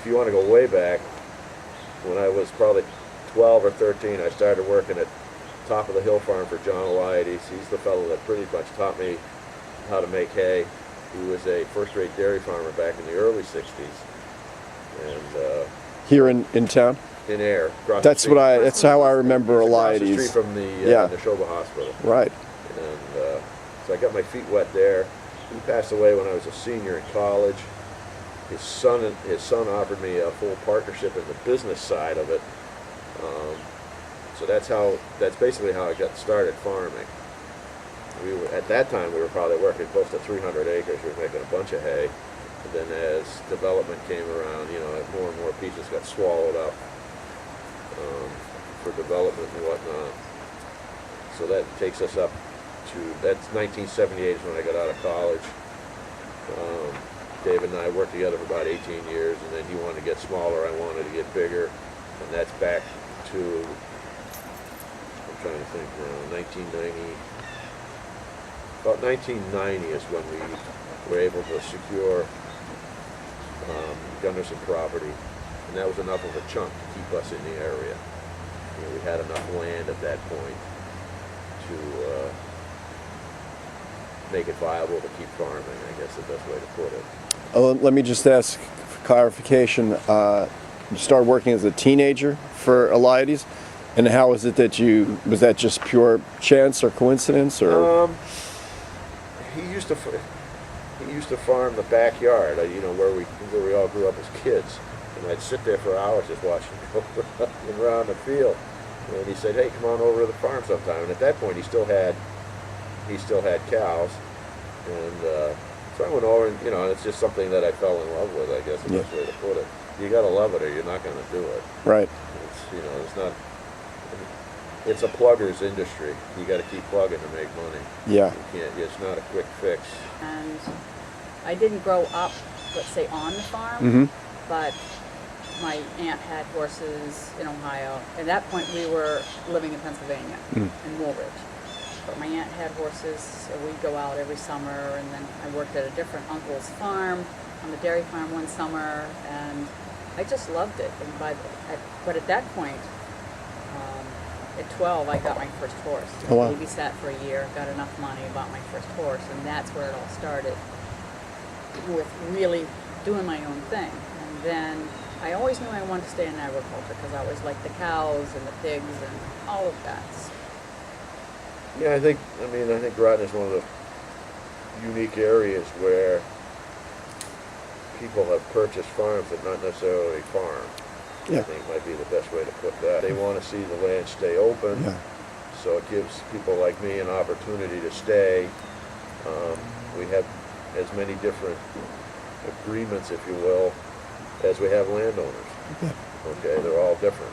you want to go way back, when I was probably 12 or 13, I started working at Top of the Hill Farm for John and Laurie. He's the fellow that pretty much taught me how to make hay. He was a first-rate dairy farmer back in the early 60s. And here in town? In Air. That's how I remember Laurie. Across the street from the Nashua Hospital. Right. And so I got my feet wet there. He passed away when I was a senior in college. His son offered me a full partnership in the business side of it. So that's basically how I got started farming. At that time we were probably working close to 300 acres. We were making a bunch of hay. And then as development came around, more and more pieces got swallowed up for development and whatnot. So that takes us up to, that's 1978 is when I got out of college. David and I worked together for about 18 years, and then he wanted to get smaller, I wanted to get bigger, and that's back to, I'm trying to think now, 1990. About 1990 is when we were able to secure Gunderson property, and that was enough of a chunk to keep us in the area. We had enough land at that point to make it viable to keep farming, I guess is the best way to put it. Let me just ask for clarification. You started working as a teenager for Eliades, and how was it that was that just pure chance or coincidence, or? He used to farm the backyard, where we all grew up as kids, and I'd sit there for hours just watching him go around the field. And he said, "Hey, come on over to the farm sometime." And at that point, he still had cows, and so I went over, and it's just something that I fell in love with, I guess is the best way to put it. You got to love it, or you're not going to do it. Right. It's not. It's a plugger's industry. You got to keep plugging to make money. Yeah. You can't. It's not a quick fix. And I didn't grow up, let's say, on the farm, but my aunt had horses in Ohio. At that point, we were living in Pennsylvania, in Woolridge. But my aunt had horses, so we'd go out every summer, and then I worked at a different uncle's farm, on the dairy farm one summer, and I just loved it. But at that point, at 12, I got my first horse. Oh, wow. I babysat for a year, got enough money, bought my first horse, and that's where it all started, with really doing my own thing. And then I always knew I wanted to stay in agriculture, because I always liked the cows and the pigs and all of that. Yeah, I think Groton is one of the unique areas where people have purchased farms but not necessarily farm. Yeah. I think might be the best way to put that. They want to see the land stay open, so it gives people like me an opportunity to stay. We have as many different agreements, if you will, as we have landowners. Okay, they're all different.